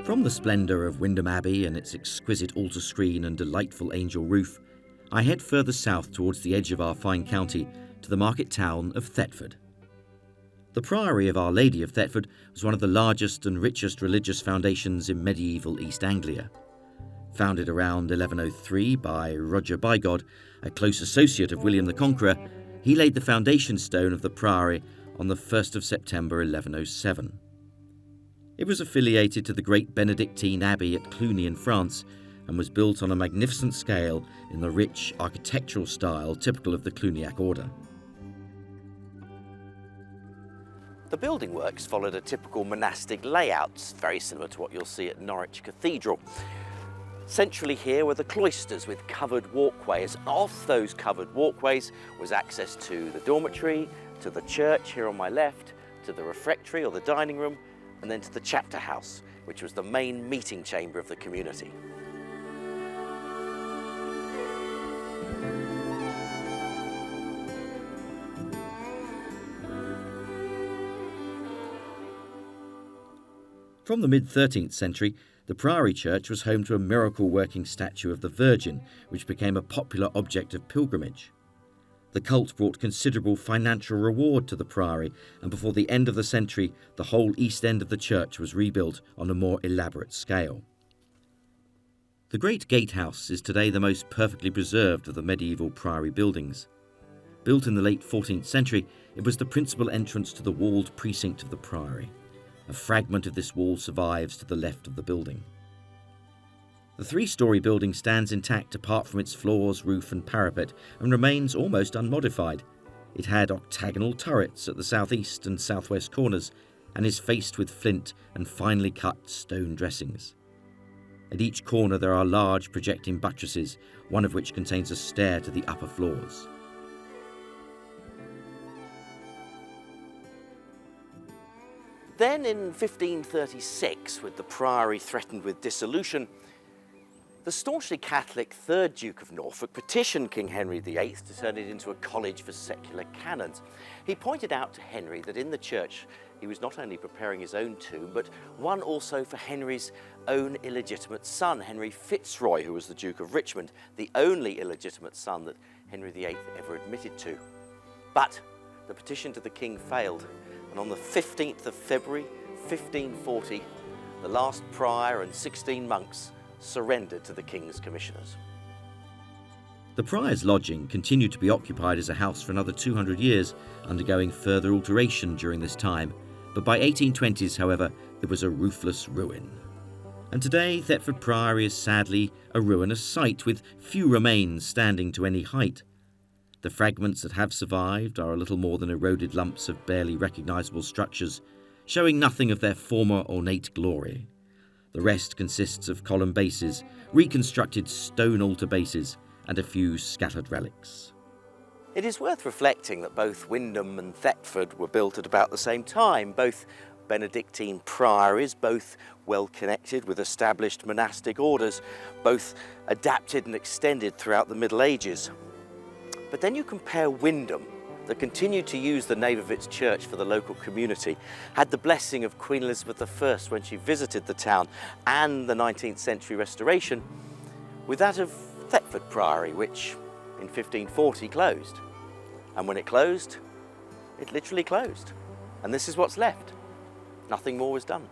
From the splendour of Wyndham Abbey and its exquisite altar screen and delightful angel roof, I head further south towards the edge of our fine county to the market town of Thetford. The Priory of Our Lady of Thetford was one of the largest and richest religious foundations in medieval East Anglia. Founded around 1103 by Roger Bigod, a close associate of William the Conqueror, he laid the foundation stone of the Priory on the 1st of September 1107. It was affiliated to the great Benedictine Abbey at Cluny in France and was built on a magnificent scale in the rich architectural style typical of the Cluniac order. The building works followed a typical monastic layout, very similar to what you'll see at Norwich Cathedral. Centrally here were the cloisters with covered walkways. Off those covered walkways was access to the dormitory, to the church here on my left, to the refectory or the dining room, and then to the chapter house, which was the main meeting chamber of the community. From the mid-13th century, the Priory Church was home to a miracle-working statue of the Virgin, which became a popular object of pilgrimage. The cult brought considerable financial reward to the Priory, and before the end of the century, the whole east end of the church was rebuilt on a more elaborate scale. The Great Gatehouse is today the most perfectly preserved of the medieval Priory buildings. Built in the late 14th century, it was the principal entrance to the walled precinct of the Priory. A fragment of this wall survives to the left of the building. The three-storey building stands intact apart from its floors, roof and parapet and remains almost unmodified. It had octagonal turrets at the southeast and southwest corners and is faced with flint and finely cut stone dressings. At each corner there are large projecting buttresses, one of which contains a stair to the upper floors. Then in 1536, with the Priory threatened with dissolution, the staunchly Catholic 3rd Duke of Norfolk petitioned King Henry VIII to turn it into a college for secular canons. He pointed out to Henry that in the church he was not only preparing his own tomb, but one also for Henry's own illegitimate son, Henry Fitzroy, who was the Duke of Richmond, the only illegitimate son that Henry VIII ever admitted to. But the petition to the king failed, and on the 15th of February 1540, the last prior and 16 monks surrendered to the king's commissioners. The prior's lodging continued to be occupied as a house for another 200 years, undergoing further alteration during this time, but by 1820s, however, it was a roofless ruin. And today, Thetford Priory is sadly a ruinous site with few remains standing to any height. The fragments that have survived are a little more than eroded lumps of barely recognisable structures, showing nothing of their former ornate glory. The rest consists of column bases, reconstructed stone altar bases, and a few scattered relics. It is worth reflecting that both Wyndham and Thetford were built at about the same time, both Benedictine priories, both well connected with established monastic orders, both adapted and extended throughout the Middle Ages. But then you compare Wyndham, that continued to use the nave of its church for the local community, had the blessing of Queen Elizabeth I when she visited the town, and the 19th century restoration, with that of Thetford Priory, which in 1540 closed. And when it closed, it literally closed. And this is what's left. Nothing more was done.